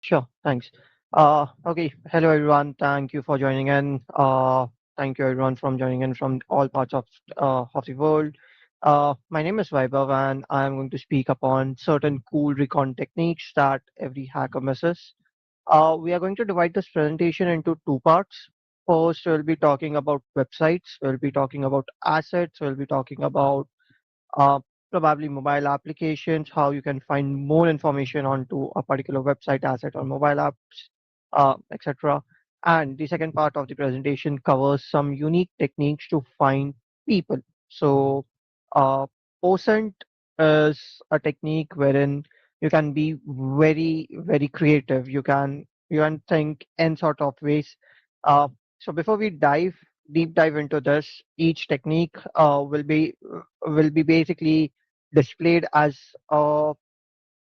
Sure, thanks. Okay, hello everyone. Thank you for joining in. Thank you everyone from joining in from all parts of the world. My name is Vaibhav, and I am going to speak upon certain cool recon techniques that every hacker misses. We are going to divide this presentation into two parts. First, we'll be talking about websites. We'll be talking about assets. We'll be talking about uh, probably mobile applications, how you can find more information onto a particular website asset or mobile apps, etc. And the second part of the presentation covers some unique techniques to find people. So, uh, OSINT is a technique wherein you can be very creative. You can think in sort of ways. Uh, so before we deep dive into this, each technique will be basically displayed as a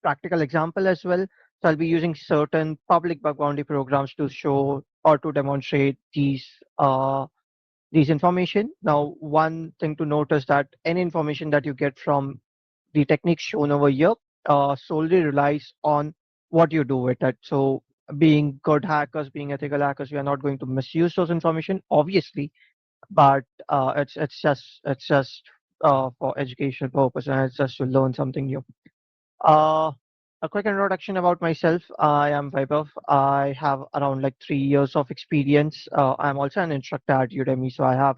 practical example as well. So I'll be using certain public bug bounty programs to show or to demonstrate these information. Now, one thing to notice that any information that you get from the techniques shown over here solely relies on what you do with it. So being good hackers, being ethical hackers, we are not going to misuse those information, obviously, but it's just for educational purpose, and it's just to learn something new. Uh, a quick introduction about myself. I am Vaibhav. I have around like 3 years of experience. I'm also an instructor at Udemy, so I have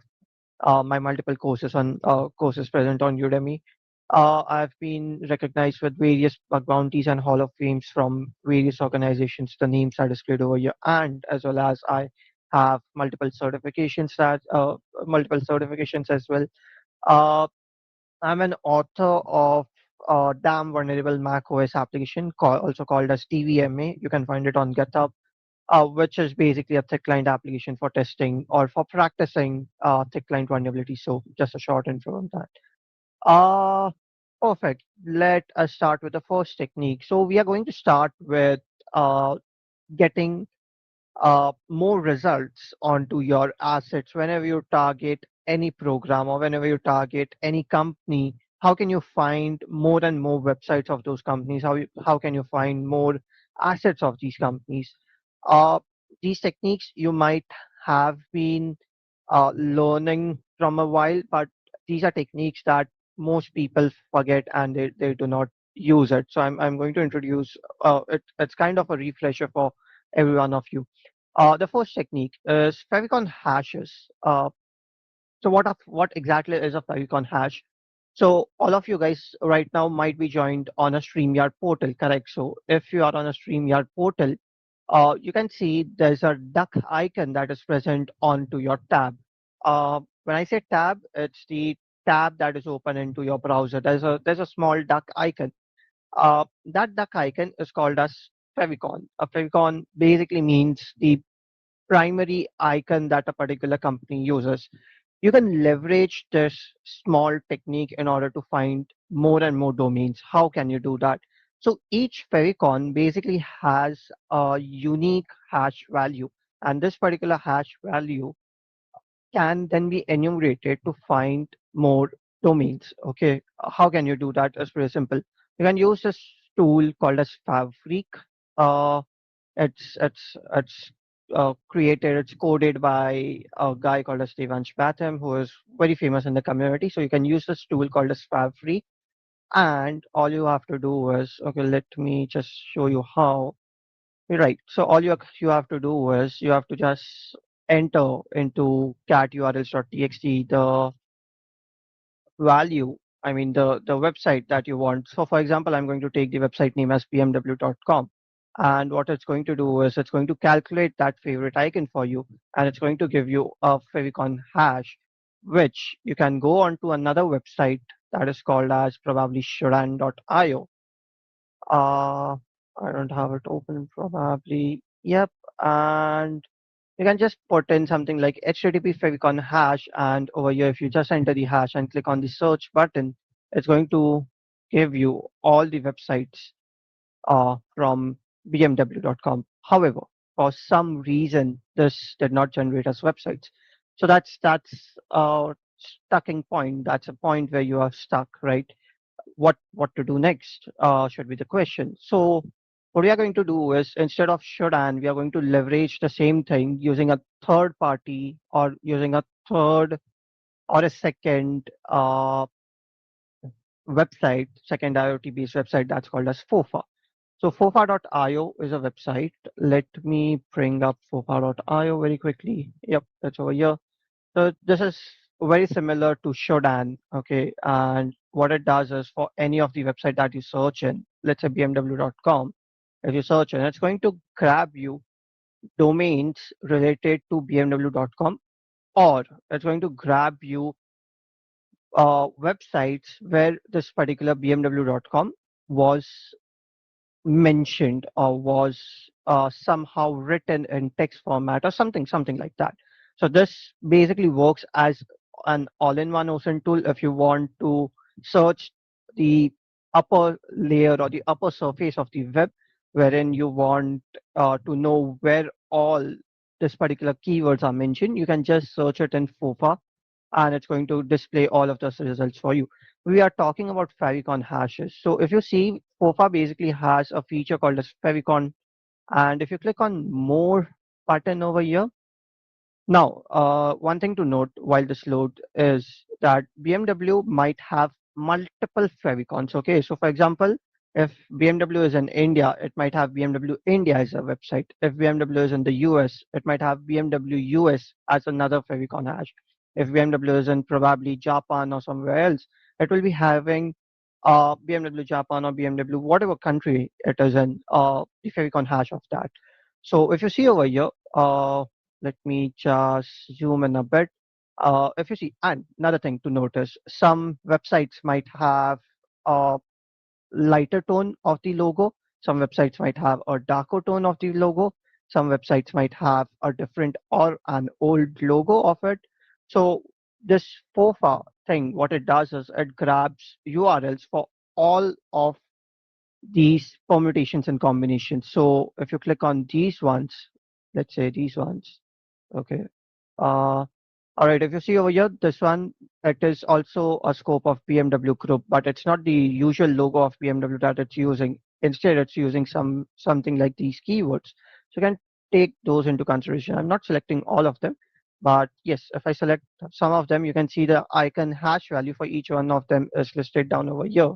my multiple courses present on Udemy. I've been recognized with various bug bounties and Hall of Fames from various organizations. The names are displayed over here, and as well as I have multiple certifications as well. Uh, I'm an author of Damn Vulnerable Mac OS application, also called as TVMA. You can find it on GitHub, which is basically a thick client application for testing or for practicing thick client vulnerability. So just a short intro on that. Uh, Perfect. Let us start with the first technique. So we are going to start with uh, getting more results onto your assets whenever you target any program or whenever you target any company. How can you find more and more websites of those companies? How can you find more assets of these companies? uh, these techniques you might have been learning from a while, but these are techniques that most people forget and they do not use it. So I'm going to introduce it's kind of a refresher for every one of you. The first technique is favicon hashes. What exactly is a favicon hash? So all of you guys right now might be joined on a StreamYard portal, correct? So if you are on a StreamYard portal, you can see there's a duck icon that is present onto your tab. When I say tab, it's the tab that is open into your browser. There's a small duck icon. That duck icon is called as favicon. A favicon basically means the primary icon that a particular company uses. You can leverage this small technique in order to find more and more domains. How can you do that? So each favicon basically has a unique hash value, and this particular hash value can then be enumerated to find more domains. Okay, how can you do that? It's very simple. You can use this tool called as Favreak. Uh, it's coded by a guy called as Devansh Batham, who is very famous in the community. So you can use this tool called as Favreak, and all you have to do is, okay, let me just show you how. Right. So all you have to do is you have to just enter into caturls.txt the value, I mean the website that you want. So for example, I'm going to take the website name as bmw.com. And what it's going to do is it's going to calculate that favorite icon for you, and it's going to give you a favicon hash, which you can go on to another website that is called as probably shuran.io. Uh, I don't have it open probably. Yep. And you can just put in something like HTTP favicon hash, and over here, if you just enter the hash and click on the search button, it's going to give you all the websites from bmw.com. However, for some reason, this did not generate us websites. So that's a stucking point. That's a point where you are stuck, right? What to do next should be the question. So What we are going to do is instead of should and, we are going to leverage the same thing using a third party or using a third or a second website, second IoT based website that's called as FOFA. So fofa.io is a website. Let me bring up fofa.io very quickly. Yep, that's over here. So this is very similar to Shodan, okay? And what it does is for any of the website that you search in, let's say bmw.com, if you search in, it's going to grab you domains related to bmw.com, or it's going to grab you websites where this particular bmw.com was mentioned or was somehow written in text format or something like that. So this basically works as an all-in-one OSINT tool if you want to search the upper layer or the upper surface of the web, wherein you want to know where all this particular keywords are mentioned. You can just search it in FOFA and it's going to display all of those results for you. We are talking about favicon hashes. So if you see, FOFA basically has a feature called as favicon, and if you click on more button over here, now, one thing to note while this load is that BMW might have multiple favicons. Okay, so for example, if BMW is in India, it might have BMW India as a website. If BMW is in the US, it might have BMW US as another favicon hash. If BMW is in probably Japan or somewhere else, it will be having BMW Japan or BMW whatever country it is in, the favicon hash of that. So if you see over here, let me just zoom in a bit. If you see, and another thing to notice, some websites might have a lighter tone of the logo. Some websites might have a darker tone of the logo. Some websites might have a different or an old logo of it. So this FOFA thing, what it does is it grabs URLs for all of these permutations and combinations. So if you click on these ones, let's say these ones, okay. Uh, all right, if you see over here, this one, it is also a scope of BMW Group, but it's not the usual logo of BMW that it's using. Instead, it's using something like these keywords. So you can take those into consideration. I'm not selecting all of them, but yes, if I select some of them, you can see the icon hash value for each one of them is listed down over here.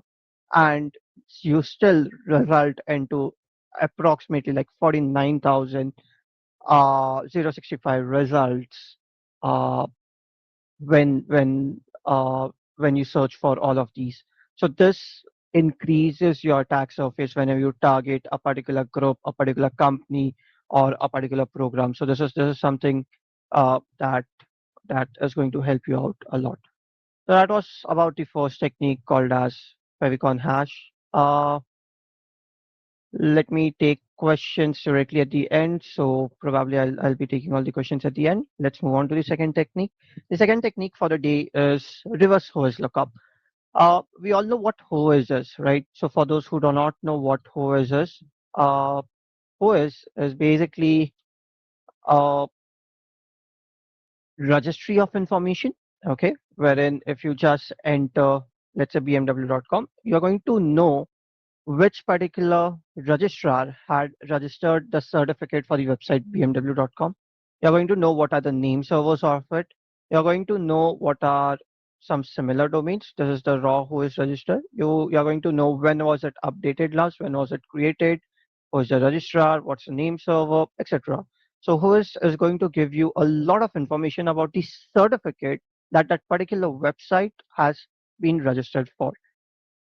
And you still result into approximately like 49,000 065 results uh, when when uh, when you search for all of these. So this increases your attack surface whenever you target a particular group, a particular company, or a particular program. So this is something that is going to help you out a lot. So that was about the first technique called as favicon hash. Let me take questions directly at the end. So probably I'll be taking all the questions at the end. Let's move on to the second technique. The second technique for the day is reverse hose lookup. We all know what hose is, right? So for those who do not know what hose is, uh, hose is basically a registry of information, okay? Wherein if you just enter, let's say bmw.com, you're going to know which particular registrar had registered the certificate for the website bmw.com. You're going to know what are the name servers of it. You're going to know what are some similar domains. This is the raw who is registered. You're going to know when was it updated last, when was it created, who's the registrar, what's the name server, etc. So who is going to give you a lot of information about the certificate that that particular website has been registered for.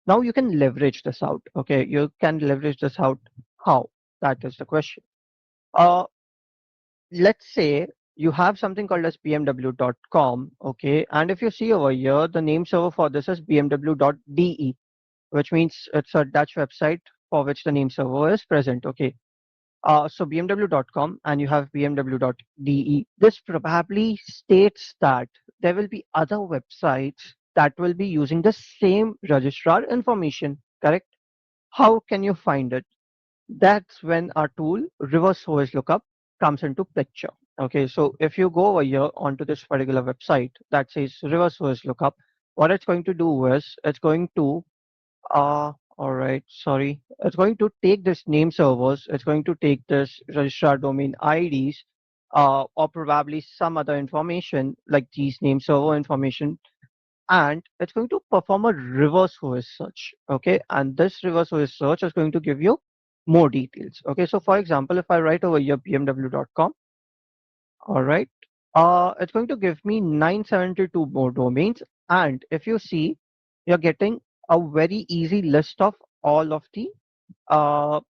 Now you can leverage this out. Okay, you can leverage this out. How? That is the question. Uh, let's say you have something called as bmw.com. Okay, and if you see over here, the name server for this is bmw.de, which means it's a Dutch website for which the name server is present. Okay, so bmw.com and you have bmw.de. This probably states that there will be other websites that will be using the same registrar information, correct? How can you find it? That's when our tool reverse OS lookup comes into picture. Okay, so if you go over here onto this particular website that says reverse OS lookup, what it's going to do is it's going to all right, sorry. It's going to take this name servers, it's going to take this registrar domain IDs, or probably some other information like these name server information, and it's going to perform a reverse OS search. Okay, and this reverse OS search is going to give you more details. Okay, so for example, if I write over here bmw.com, all right, it's going to give me 972 more domains, and if you see, you're getting a very easy list of all of the uh,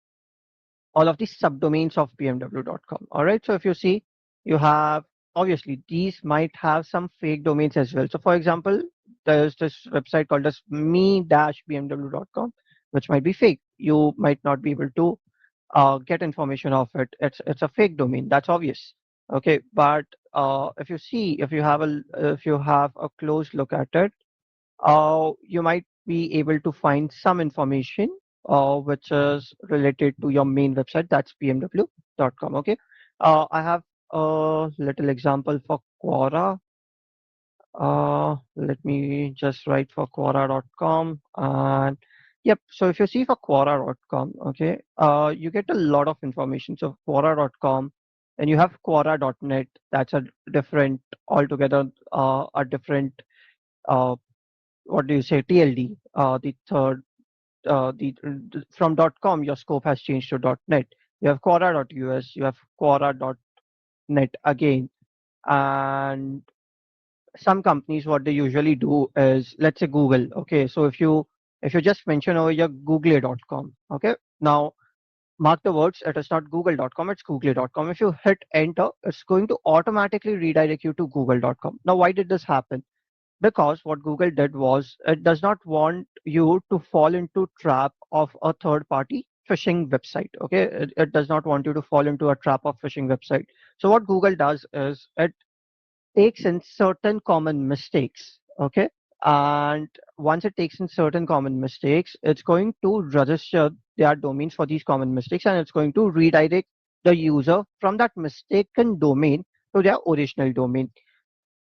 all of the subdomains of bmw.com. All right, so if you see, you have, obviously these might have some fake domains as well. So for example, there's this website called as me-bmw.com, which might be fake. You might not be able to get information of it. It's a fake domain. That's obvious. Okay, but if you see, if you have a close look at it, you might be able to find some information which is related to your main website. That's bmw.com. Okay, I have a little example for Quora. Let me just write for Quora.com, and yep. So if you see for Quora.com, okay, you get a lot of information. So Quora.com, and you have Quora.net. That's a different, altogether, a different, uh, what do you say, TLD. The third, from .com, your scope has changed to .net. You have Quora.us. You have Quora.net again, and some companies, what they usually do is, let's say Google. Okay, so if you just mention over your google.com, okay, now mark the words, it is not google.com, it's google.com. If you hit enter, it's going to automatically redirect you to google.com. Now why did this happen? Because what Google did was, it does not want you to fall into trap of a third party phishing website. Okay, it does not want you to fall into a trap of phishing website. So what Google does is, it takes in certain common mistakes. Okay, and once it takes in certain common mistakes, it's going to register their domains for these common mistakes, and it's going to redirect the user from that mistaken domain to their original domain.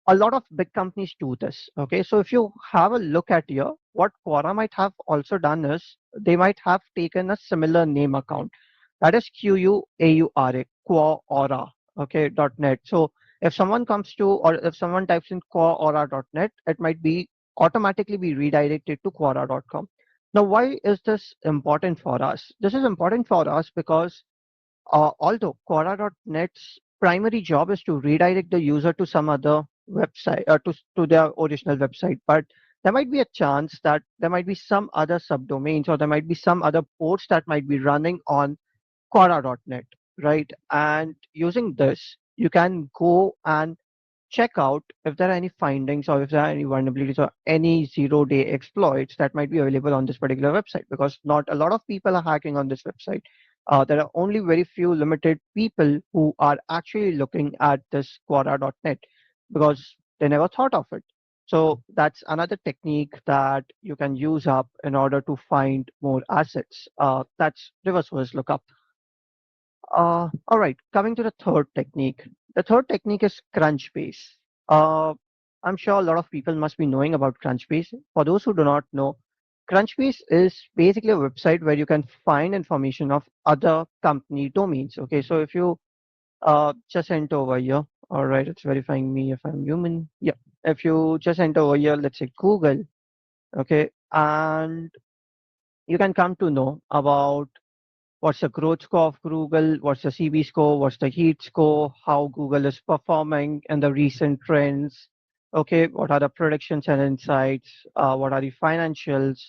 A lot of big companies do this. Okay, so if you have a look at here, what Quora might have also done is, they might have taken a similar name account, that is Quaura, Quora, okay, .net. So if someone comes to, or if someone types in Quora.net, it might be automatically be redirected to Quora.com. Now why is this important for us? This is important for us because, although Quora.net's primary job is to redirect the user to some other website, to their original website, but there might be a chance that there might be some other subdomains, or there might be some other ports that might be running on Quora.net, right? And using this, you can go and check out if there are any findings, or if there are any vulnerabilities, or any zero-day exploits that might be available on this particular website, because not a lot of people are hacking on this website. There are only very few limited people who are actually looking at this Quora.net, because they never thought of it. So that's another technique that you can use up in order to find more assets. That's reverse OS lookup. All right, coming to the third technique. The third technique is Crunchbase. Uh, I'm sure a lot of people must be knowing about Crunchbase. For those who do not know, Crunchbase is basically a website where you can find information of other company domains. Okay, so if you just enter over here, all right, it's verifying me if I'm human. Yeah, if you just enter over here, let's say Google, okay, and you can come to know about what's the growth score of Google, what's the CB score, what's the heat score, how Google is performing and the recent trends. Okay, what are the predictions and insights? What are the financials?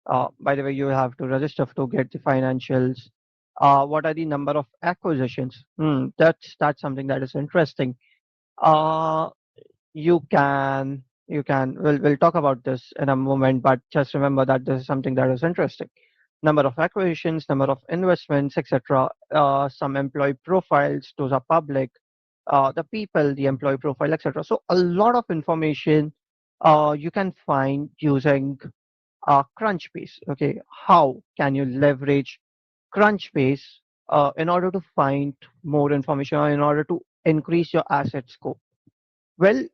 By the way, you have to register to get the financials. What are the number of acquisitions? That's something that is interesting. Uh, we'll talk about this in a moment, but just remember that this is something that is interesting. Number of acquisitions, number of investments, etc. Some employee profiles, those are public. The people, the employee profile, etc. So a lot of information you can find using Crunchbase. Okay, how can you leverage Crunchbase in order to find more information, or in order to increase your asset scope? Well,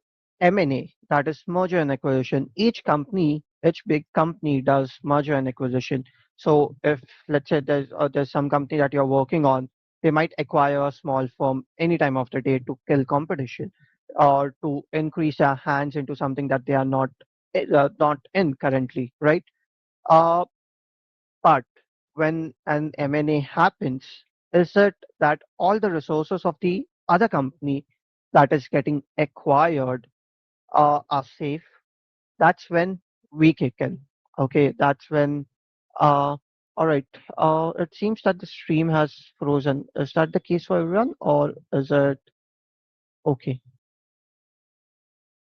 M&A, that is merger and acquisition. Each big company does merger and acquisition. So if let's say there's some company that you're working on, they might acquire a small firm any time of the day to kill competition or to increase their hands into something that they are not in currently, right? Uh, but when an M&A happens, is it that all the resources of the other company that is getting acquired are safe? That's when we kick in. Okay, that's when. Uh, all right. It seems that the stream has frozen. Is that the case for everyone, or is it okay?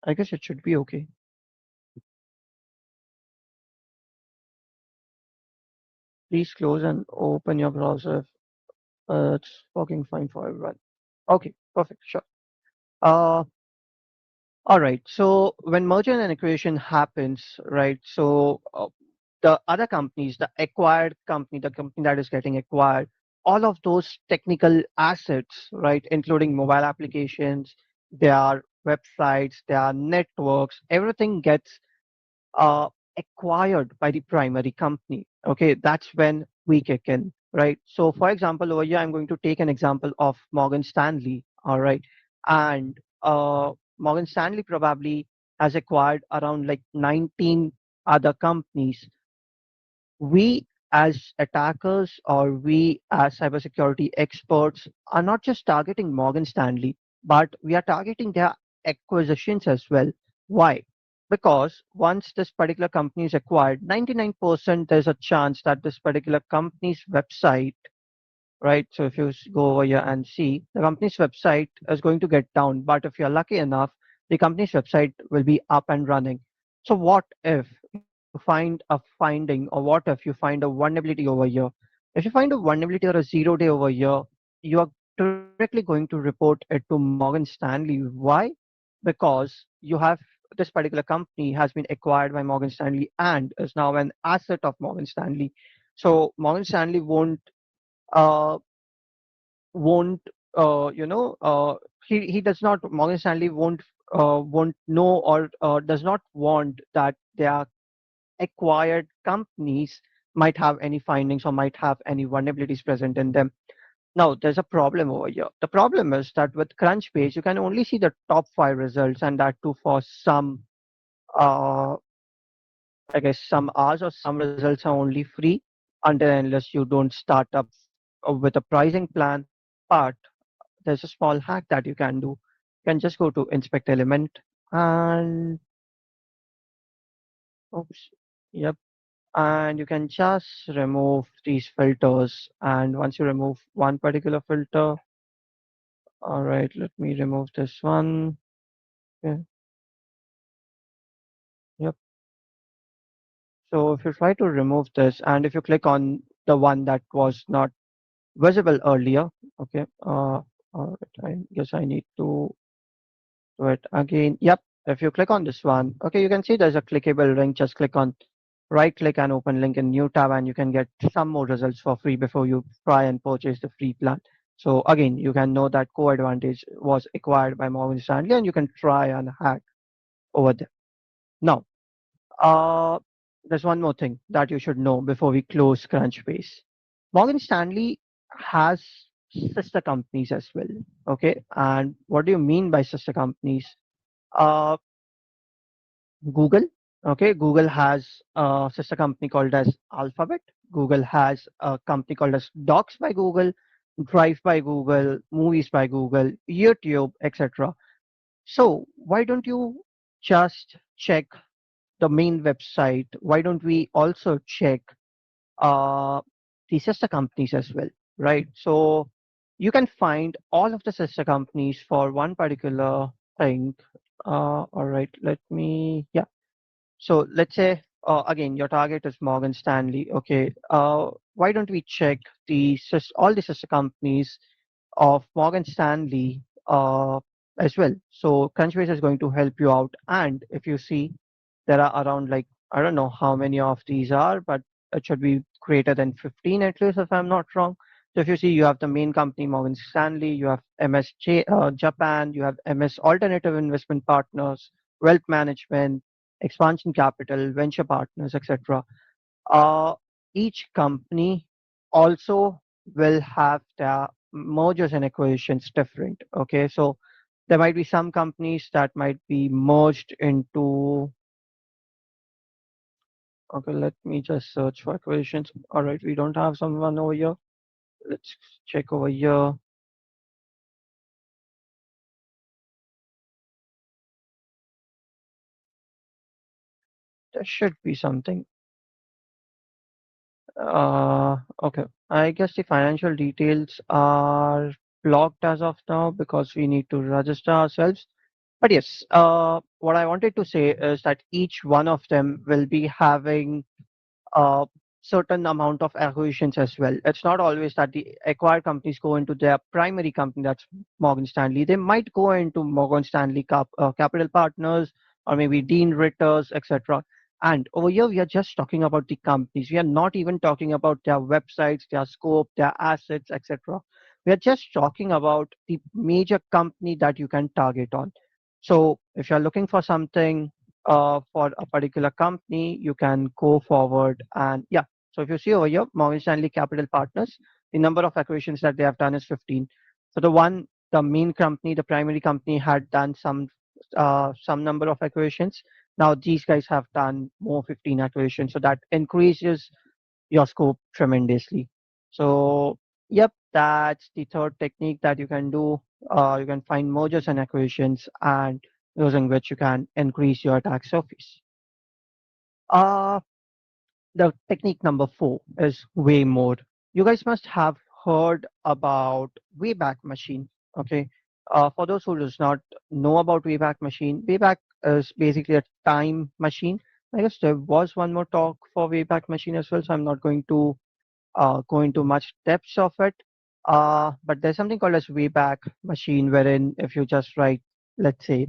I guess it should be okay. Please close and open your browser if it's working fine for everyone. Okay, perfect. Sure. Uh, all right. So when merger and acquisition happens, right? So the other companies, the acquired company, the company that is getting acquired, all of those technical assets, right, including mobile applications, their websites, their networks, everything gets uh, acquired by the primary company. Okay, that's when we kick in, right? So, for example, over here, I'm going to take an example of Morgan Stanley, all right, and Morgan Stanley probably has acquired around like 19 other companies. We as attackers or we as cybersecurity experts are not just targeting Morgan Stanley, but we are targeting their acquisitions as well. Why? Because once this particular company is acquired, 99% there's a chance that this particular company's website, right? So if you go over here and see, the company's website is going to get down, but if you're lucky enough, the company's website will be up and running. So what if you find a finding, or what if you find a vulnerability over here? If you find a vulnerability or a 0 day over here, you are directly going to report it to Morgan Stanley. Why? Because you have this particular company has been acquired by Morgan Stanley and is now an asset of Morgan Stanley. So Morgan Stanley uh, won't he does not Morgan Stanley won't know or does not want that their acquired companies might have any findings or might have any vulnerabilities present in them. Now there's a problem over here. The problem is that with Crunchbase you can only see the top 5 results, and that too for some uh, I guess some hours, or some results are only free until and unless you don't start up with a pricing plan. But there's a small hack that you can do. You can just go to inspect element and oops, yep, and you can just remove these filters. And once you remove one particular filter, all right, let me remove this one. Yeah, yep. So if you try to remove this, and if you click on the one that was not visible earlier, okay, all right, I guess I need to do it again. Yep. If you click on this one, okay, you can see there's a clickable link. Just click on right click and open link in new tab, and you can get some more results for free before you try and purchase the free plan. So again, you can know that Core Advantage was acquired by Morgan Stanley, and you can try and hack over there. Now, uh, there's one more thing that you should know before we close Crunchbase. Morgan Stanley has sister companies as well. Okay, and what do you mean by sister companies? Uh, Google. Okay, Google has a sister company called as Alphabet. Google has a company called as Docs by Google, Drive by Google, Movies by Google, YouTube, etc. So why don't you just check the main website? Why don't we also check uh, the sister companies as well, right? So you can find all of the sister companies for one particular thing. All right, let me, yeah. So let's say again your target is Morgan Stanley. Okay, why don't we check all the sister companies of Morgan Stanley as well? So Crunchbase is going to help you out, and if you see there are around like I don't know how many of these are, but it should be greater than 15 at least if I'm not wrong. So if you see, you have the main company Morgan Stanley, you have MSJ Japan, you have MS Alternative Investment Partners, Wealth Management, Expansion Capital, Venture Partners, etc. each company also will have their mergers and acquisitions different. Okay, so there might be some companies that might be merged into. Okay, let me just search for acquisitions. All right, we don't have someone over here. Let's check over here. There should be something. Okay. I guess the financial details are blocked as of now because we need to register ourselves. But yes, what I wanted to say is that each one of them will be having a certain amount of acquisitions as well. It's not always that the acquired companies go into their primary company, that's Morgan Stanley. They might go into Morgan Stanley Capital Partners or maybe Dean Ritters, etc. And over here, we are just talking about the companies. We are not even talking about their websites, their scope, their assets, etc. We are just talking about the major company that you can target on. So if you're looking for something for a particular company, you can go forward and yeah. So if you see over here, Morgan Stanley Capital Partners, the number of acquisitions that they have done is 15. So the main company, the primary company had done some number of acquisitions. Now these guys have done more 15 acquisitions, so that increases your scope tremendously. So yep, that's the third technique that you can do. You can find mergers and acquisitions, and using which you can increase your attack surface. Uh, the technique number 4 is way more. You guys must have heard about Wayback Machine. Okay. For those who does not know about Wayback Machine, Wayback is basically a time machine. I guess there was one more talk for Wayback Machine as well, so I'm not going to go into much depths of it. But there's something called as Wayback Machine, wherein if you just write, let's say,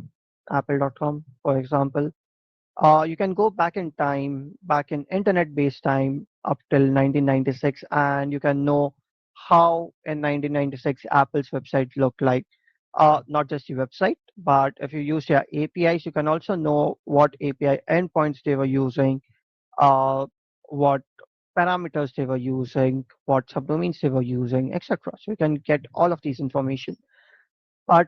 apple.com, for example, you can go back in time, back in internet-based time up till 1996, and you can know how in 1996 Apple's website looked like. Not just the website, but if you use their APIs, you can also know what API endpoints they were using, uh, what parameters they were using, what subdomains they were using, etc. So you can get all of these information. But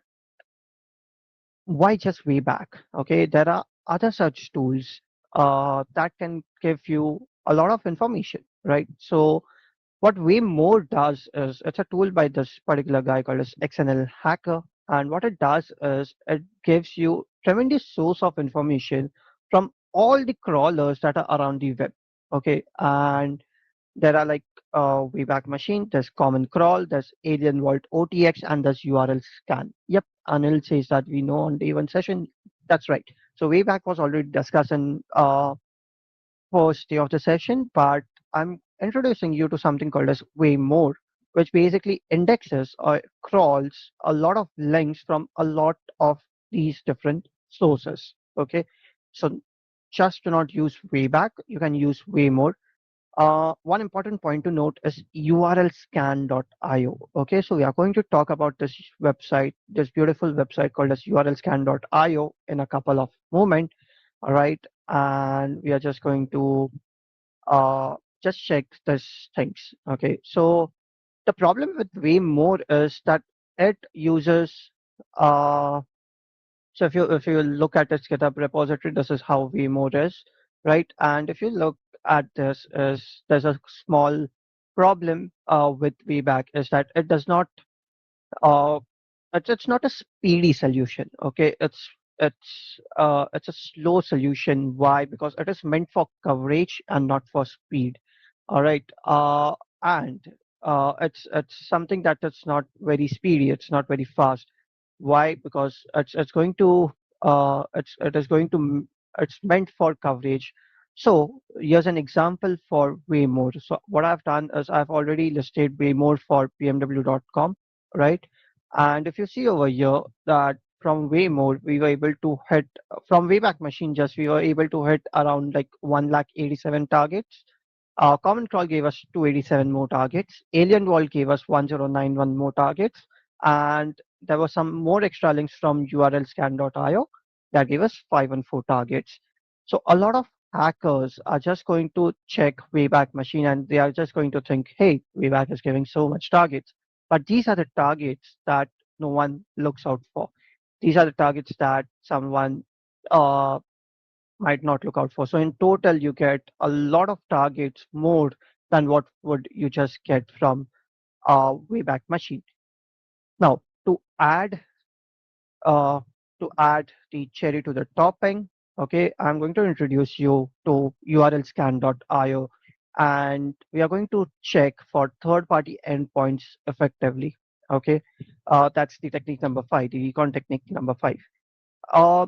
why just way back? Okay, there are other such tools that can give you a lot of information, right? So what way more does is it's a tool by this particular guy called as XNL Hacker, and what it does is it gives you tremendous source of information from all the crawlers that are around the web. Okay, and there are like Wayback Machine, there's Common Crawl, there's Alien Vault OTX, and there's URL Scan. Yep, Anil says that we know on day one session. That's right. So Wayback was already discussed in first day of the session, but I'm introducing you to something called as Way More, which basically indexes or crawls a lot of links from a lot of these different sources. Okay, so just do not use Wayback. You can use Way More. One important point to note is urlscan.io. Okay, so we are going to talk about this website, this beautiful website called as urlscan.io in a couple of moments. All right, and we are just going to just check these things. Okay, so the problem with way more is that it uses so if you look at its GitHub repository, this is how Vmode is, right? And if you look at this, is there's a small problem with Wayback is that it does not uh, it's not a speedy solution. Okay, it's a slow solution. Why? Because it is meant for coverage and not for speed. All right, and it's something that it's not very speedy. It's not very fast. Why? Because it's going to it is going to it's meant for coverage. So here's an example for Waymore. So what I've done is I've already listed Waymore for pmw.com, right? And if you see over here that from Waymore, we were able to hit from Wayback Machine just we were able to hit around like 187 targets. Common Crawl gave us 287 more targets. Alien Vault gave us 1091 more targets. And there were some more extra links from urlscan.io that gave us 514 targets. So a lot of hackers are just going to check Wayback Machine and they are just going to think, hey, Wayback is giving so much targets. But these are the targets that no one looks out for. These are the targets that someone uh, might not look out for. So in total, you get a lot of targets more than what would you just get from Wayback Machine. Now, uh, to add the cherry to the topping, okay, I'm going to introduce you to urlscan.io, and we are going to check for third-party endpoints effectively. Okay, that's the technique number five, the recon technique number five. Uh,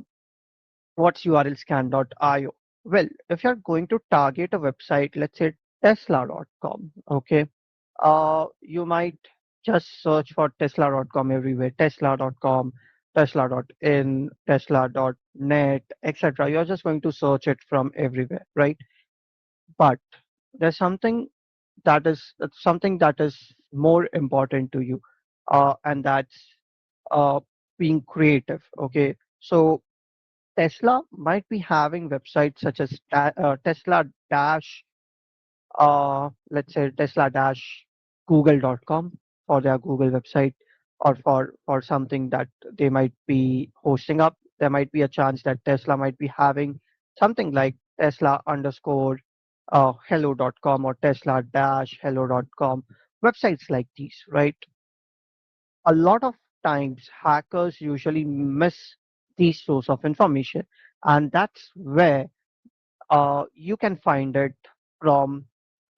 what's urlscan.io? Well, if you're going to target a website, let's say tesla.com, okay, you might just search for tesla.com everywhere, tesla.com, tesla.in, tesla.net, etc. You're just going to search it from everywhere, right? But there's something that is more important to you, and that's uh, being creative. Okay, so Tesla might be having websites such as Tesla dash, let's say Tesla dash Google.com for their Google website, or for something that they might be hosting up. There might be a chance that Tesla might be having something like Tesla underscore hello.com or Tesla dash hello.com, websites like these, right? A lot of times hackers usually miss these source of information, and that's where you can find it from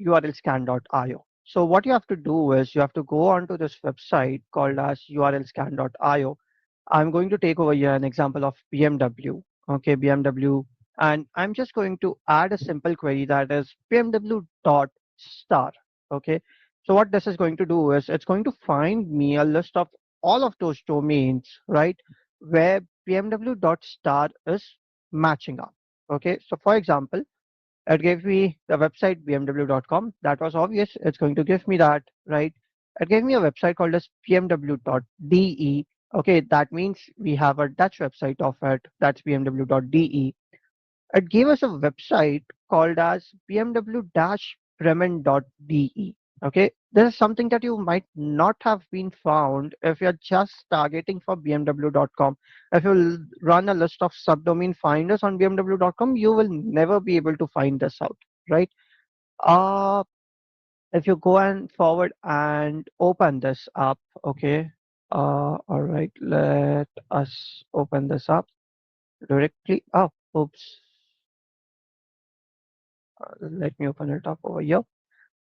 urlscan.io. So what you have to do is you have to go onto this website called as urlscan.io. I'm going to take over here an example of BMW. Okay, BMW, and I'm just going to add a simple query that is BMW dot star. Okay, so what this is going to do is it's going to find me a list of all of those domains, right, where BMW dot star is matching up. Okay, so for example, it gave me the website bmw.com. That was obvious. It's going to give me that, right? It gave me a website called as bmw.de. Okay, that means we have a Dutch website of it. That's bmw.de. It gave us a website called as bmw-bremen.de. Okay, this is something that you might not have been found if you're just targeting for bmw.com. If you run a list of subdomain finders on bmw.com, you will never be able to find this out, right? Uh, if you go and forward and open this up, okay. All right, let us open this up directly. Oh, oops. Let me open it up over here.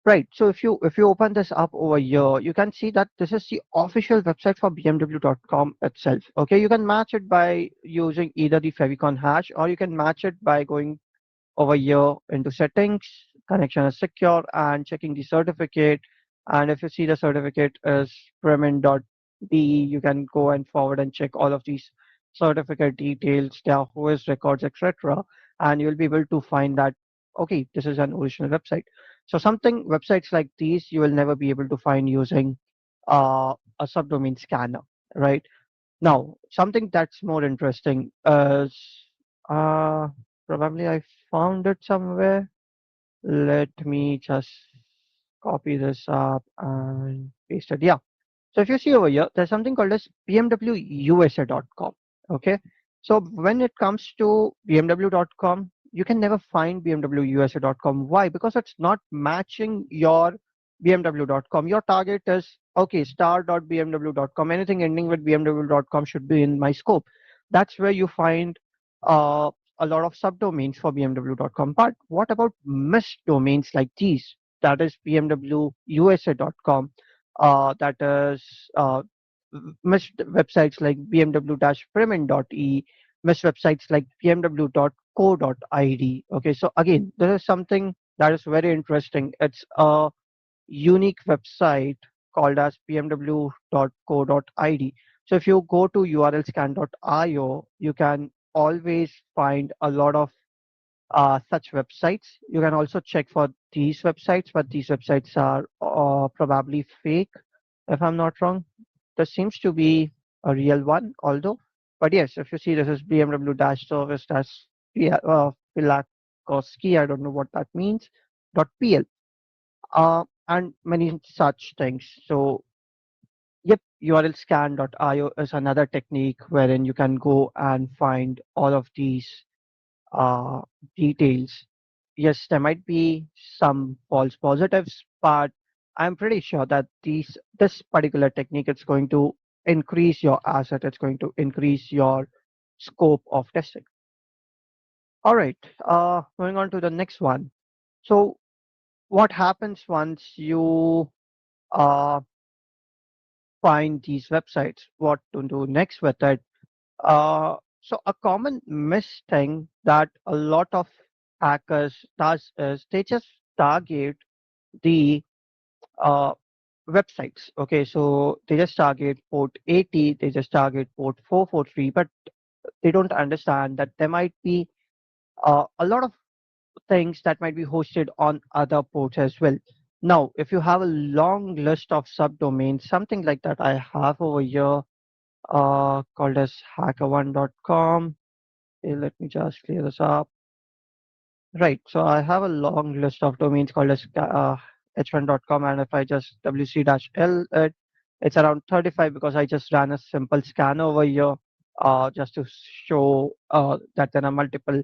Right. So if you open this up over here, you can see that this is the official website for BMW.com itself. Okay, you can match it by using either the favicon hash, or you can match it by going over here into settings, connection is secure, and checking the certificate. And if you see the certificate is Bremen.de, you can go and forward and check all of these certificate details, their OS records, etc. And you'll be able to find that, okay, this is an original website. So something websites like these you will never be able to find using a subdomain scanner, right? Now, something that's more interesting is uh, probably I found it somewhere. Let me just copy this up and paste it. Yeah. So if you see over here, there's something called as bmwusa.com. Okay. So when it comes to bmw.com, you can never find bmwusa.com. Why? Because it's not matching your bmw.com. Your target is, okay, star.bmw.com. Anything ending with bmw.com should be in my scope. That's where you find uh, a lot of subdomains for bmw.com. But what about missed domains like these? That is bmwusa.com, that is missed websites like bmw-bremen.e, missed websites like bmw.co.id. Okay, so again, this is something that is very interesting. It's a unique website called as bmw.co.id. So if you go to urlscan.io, you can always find a lot of such websites. You can also check for these websites, but these websites are probably fake, if I'm not wrong. This seems to be a real one, although. But yes, if you see, this is BMW dash service dash /ski, I don't know what that means, .pl, and many such things. So yep, URL scan.io is another technique wherein you can go and find all of these uh, details. Yes, there might be some false positives, but I'm pretty sure that this particular technique is going to increase your asset. It's going to increase your scope of testing. All right, moving on to the next one. So, what happens once you uh, find these websites? What to do next with it? So a common miss thing that a lot of hackers does is they just target the uh, websites. Okay, so they just target port 80, they just target port 443, but they don't understand that there might be a lot of things that might be hosted on other ports as well. Now, if you have a long list of subdomains, something like that I have over here, called as hackerone.com. Okay, let me just clear this up. Right, so I have a long list of domains called as h1.com, and if I just wc-l it, it's around 35 because I just ran a simple scan over here just to show that there are multiple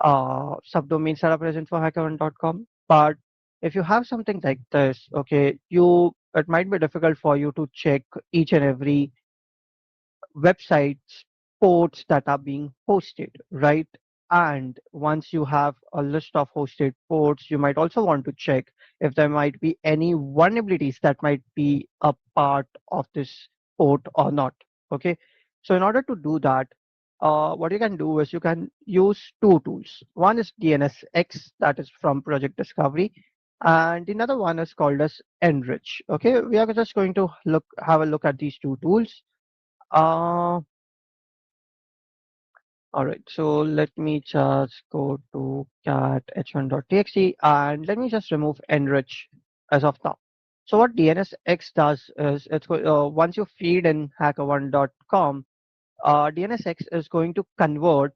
subdomains that are present for hackerone.com. But if you have something like this, okay, it might be difficult for you to check each and every websites ports that are being hosted, right? And once you have a list of hosted ports, you might also want to check if there might be any vulnerabilities that might be a part of this port or not. Okay, so in order to do that, what you can do is you can use two tools. One is DNSX, that is from Project Discovery, and another one is called as Enrich. Okay, we are just going to have a look at these two tools. uh, all right, so let me just go to cat h1.txt and let me just remove enrich as of now. So what DNSX does is once you feed in hackerone.com, DNSX is going to convert.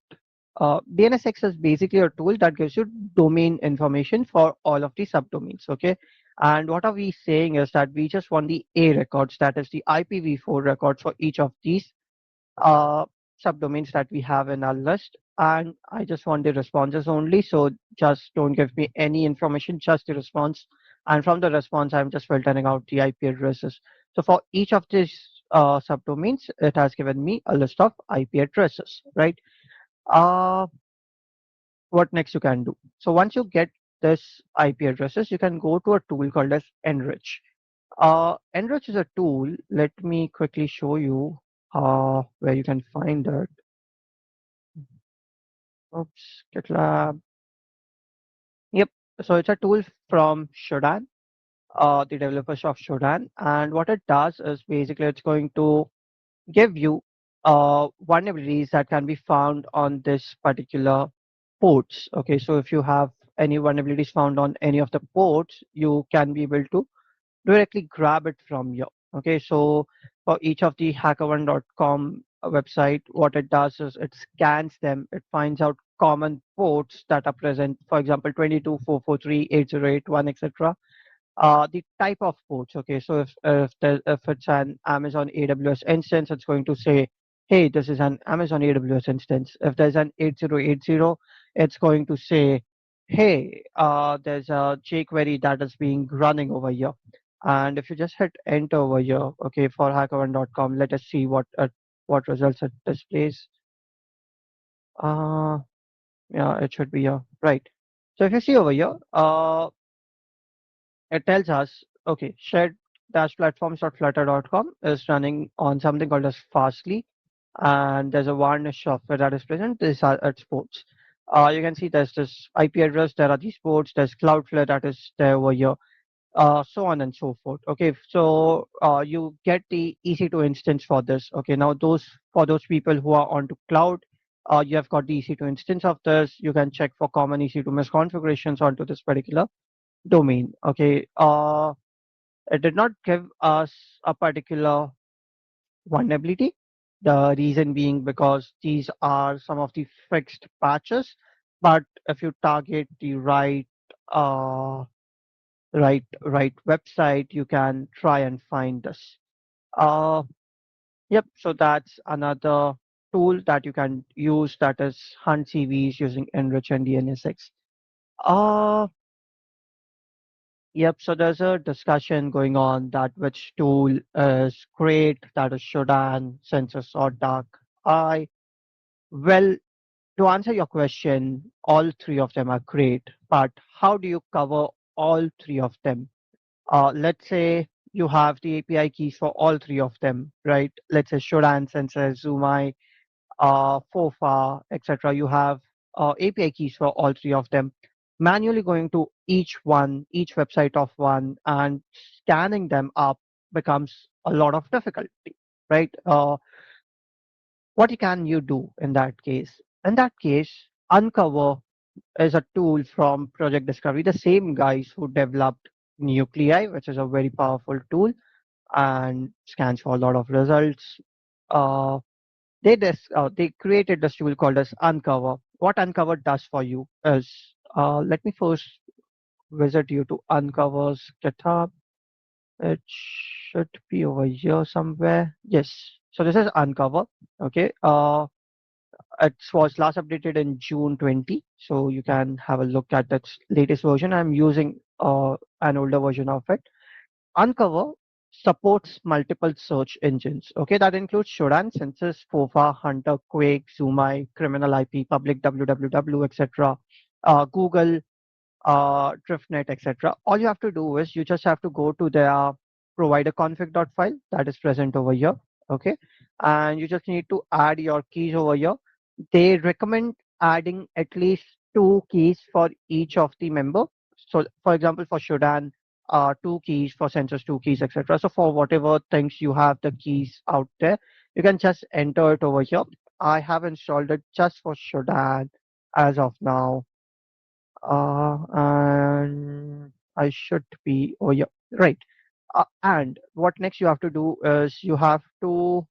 DNSX is basically a tool that gives you domain information for all of the subdomains. Okay, and what are we saying is that we just want the A records, that is the IPv4 records for each of these uh, subdomains that we have in our list, and I just want the responses only, so just don't give me any information, just the response, and from the response I'm just filtering out the IP addresses. So for each of these subdomains, it has given me a list of IP addresses, right? uh, what next you can do? So once you get this IP addresses, you can go to a tool called as enrich. Enrich is a tool. Let me quickly show you where you can find it. Oops, GitLab. Yep. So it's a tool from Shodan, the developers of Shodan. And what it does is basically it's going to give you vulnerabilities that can be found on this particular ports. Okay, so if you have any vulnerabilities found on any of the ports, you can be able to directly grab it from here. Okay, so for each of the hackerone.com website, what it does is it scans them, it finds out common ports that are present, for example, 22.443.8081, etc. The type of ports. Okay, so if it's an Amazon AWS instance, it's going to say, hey, this is an Amazon AWS instance. If there's an 8080, it's going to say, hey, there's a jQuery that is being running over here. And if you just hit enter over here, okay, for hackerone.com, let us see what results it displays. Uh, yeah, it should be here, right? So if you see over here, it tells us, okay, shared platforms.flutter.com is running on something called as Fastly, and there's a varnish software that is present. These are its ports. You can see there's this IP address, there are these ports, there's Cloudflare that is there over here, so on and so forth. Okay, so you get the EC2 instance for this. Okay, now for those people who are onto cloud, you have got the EC2 instance of this. You can check for common EC2 misconfigurations onto this particular domain. Okay, it did not give us a particular vulnerability. The reason being because these are some of the fixed patches. but if you target the uh, right website, you can try and find this. Uh, yep. So that's another tool that you can use. That is hunt CVs using enrich and DNSX. Uh, yep. So there's a discussion going on that which tool is great. That is Shodan, Census, or Dark Eye. Well, to answer your question, all three of them are great, but how do you cover all three of them? Let's say you have the API keys for all three of them, right? Let's say Shodan, Sensor, Zoomai, FOFA, etc. You have API keys for all three of them. Manually going to each one, each website of one, and scanning them up becomes a lot of difficulty, right? What can you do in that case? In that case, Uncover is a tool from Project Discovery, the same guys who developed Nuclei, which is a very powerful tool and scans for a lot of results. Uh, they created this tool called as Uncover. What Uncover does for you is, let me first visit you to Uncover's GitHub. It should be over here somewhere. Yes. So this is Uncover. Okay. It was last updated in June 20, so you can have a look at its latest version. I'm using an older version of it. Uncover supports multiple search engines. Okay, that includes Shodan, Census, FOFA, Hunter, Quake, Zoomai, Criminal IP, Public www, etc. Google, DriftNet, etc. All you have to do is you just have to go to their provider config.file that is present over here. Okay, and you just need to add your keys over here. They recommend adding at least two keys for each of the member. So, for example, for Shodan, two keys, for Census, two keys, etc. So, for whatever things you have the keys out there, you can just enter it over here. I have installed it just for Shodan as of now, and I should be. Oh yeah, right. And what next you have to do is you have to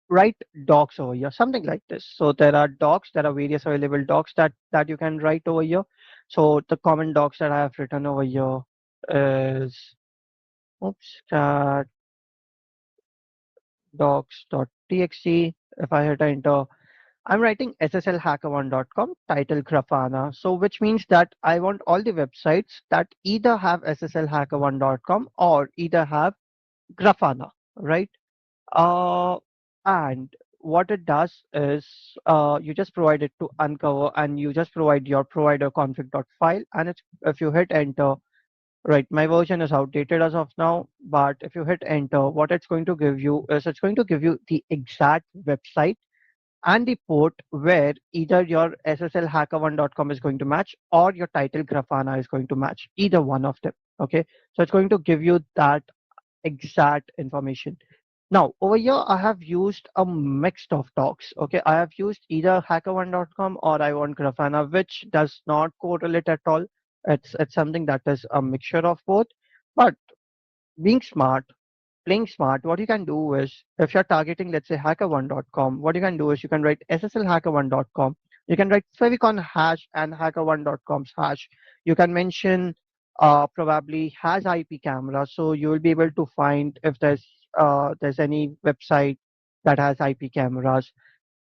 write docs over here, something like this. So there are docs, there are various available docs that you can write over here. So the common docs that I have written over here is oops cat docs.txt. If I hit enter, I'm writing sslhacker1.com title Grafana. So which means that I want all the websites that either have sslhacker1.com or either have Grafana, right? Uh, and what it does is you just provide it to Uncover and you just provide your provider config.file and it's if you hit enter, right, my version is outdated as of now, but if you hit enter, what it's going to give you is it's going to give you the exact website and the port where either your sslhacker1.com is going to match or your title Grafana is going to match, either one of them. Okay, so it's going to give you that exact information. Now, over here, I have used a mix of docs. Okay, I have used either hacker1.com or I want Grafana, which does not correlate at all. It's something that is a mixture of both. But being smart, playing smart, what you can do is if you're targeting, let's say, hacker1.com, what you can do is you can write sslhacker1.com. You can write favicon hash and hacker1.com's hash. You can mention probably has IP camera, so you will be able to find if there's any website that has IP cameras.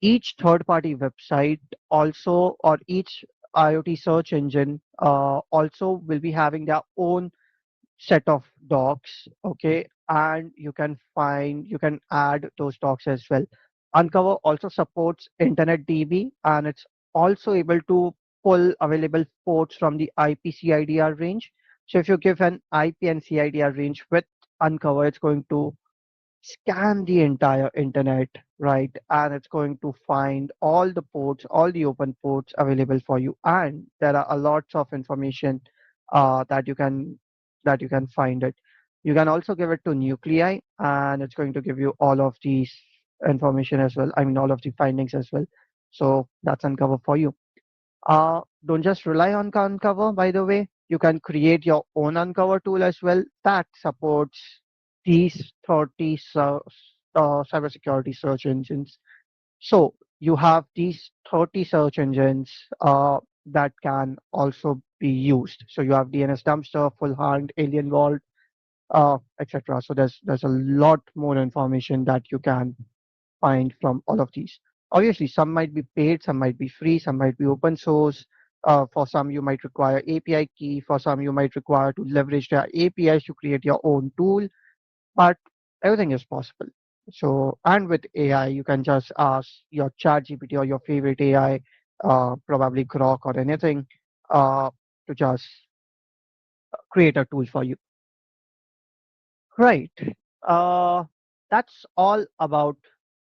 Each third-party website also, or each IoT search engine also will be having their own set of docs. Okay, and you can add those docs as well. Uncover also supports internet DB and it's also able to pull available ports from the IP CIDR range. So if you give an IP and CIDR range with Uncover, it's going to scan the entire internet, right? And it's going to find all the ports, all the open ports available for you. And there are a lots of information that you can find it. You can also give it to Nuclei, and it's going to give you all of these information as well. I mean, all of the findings as well. So that's Uncover for you. Don't just rely on Uncover, by the way. You can create your own Uncover tool as well that supports these 30 cybersecurity search engines. So you have these 30 search engines. that can also be used. So you have DNS dumpster, full hand, alien vault, etc. So there's a lot more information that you can find from all of these. Obviously, some might be paid, some might be free, some might be open source. For some, you might require API key. For some, you might require to leverage their APIs to create your own tool. But everything is possible. So, and with AI, you can just ask your chat GPT or your favorite AI, probably Grok or anything, to just create a tool for you. Right. Uh, that's all about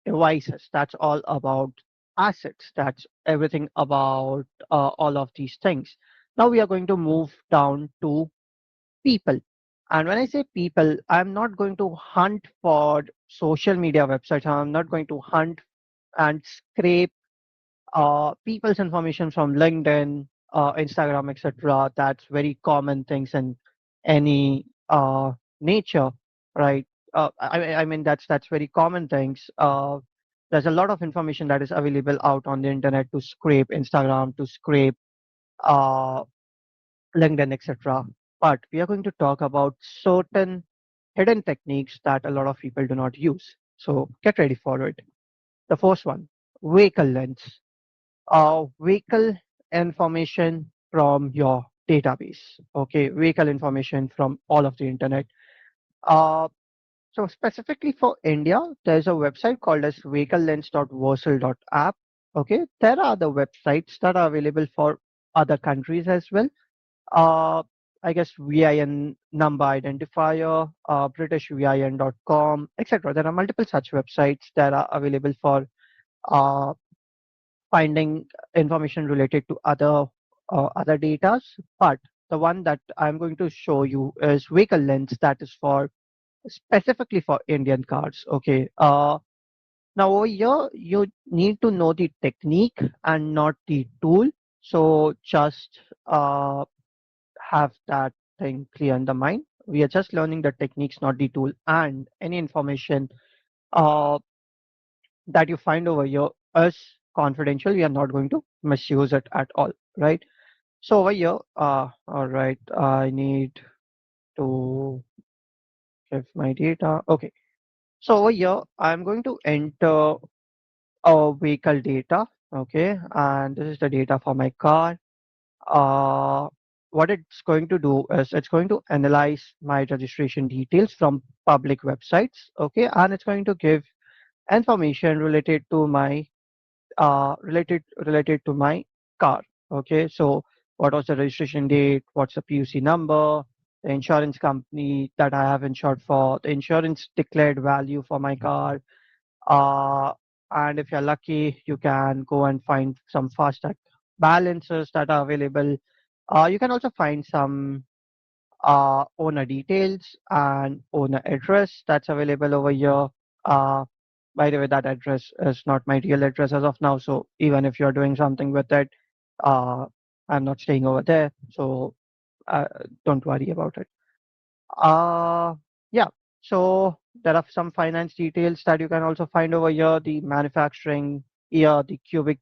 devices. That's all about assets. That's everything about all of these things. Now we are going to move down to people. And when I say people, I'm not going to hunt for social media websites. I'm not going to hunt and scrape people's information from LinkedIn, Instagram, etc. That's very common things in any nature, right? I mean that's very common things. There's a lot of information that is available out on the internet to scrape Instagram, to scrape uh, LinkedIn, etc. But we are going to talk about certain hidden techniques that a lot of people do not use. So get ready for it. The first one, vehicle lens. Vehicle information from your database. Okay, vehicle information from all of the internet. Uh, so specifically for India, there's a website called as vehiclelens.versal.app. Okay, there are the websites that are available for other countries as well. Uh, I guess VIN number identifier, British VIN.com, etc. There are multiple such websites that are available for uh, finding information related to other datas. But the one that I'm going to show you is vehicle lens that is for specifically for Indian cars. Okay. Now over here you need to know the technique and not the tool. So just have that thing clear in the mind. We are just learning the techniques, not the tool, and any information uh, that you find over here is confidential. We are not going to misuse it at all, right? So over here, all right, I need to give my data. Okay, so over here, I'm going to enter a vehicle data. Okay, and this is the data for my car. Uh, what it's going to do is it's going to analyze my registration details from public websites. Okay, and it's going to give information related to my car. Okay, so what was the registration date? What's the PUC number? The insurance company that I have insured for, the insurance declared value for my car. Uh, and if you're lucky, you can go and find some FASTag balances that are available. You can also find some owner details and owner address that's available over here. Uh, by the way, that address is not my real address as of now. So even if you're doing something with it, uh, I'm not staying over there. So uh, don't worry about it. Uh, yeah. So there are some finance details that you can also find over here, the manufacturing year, the cubic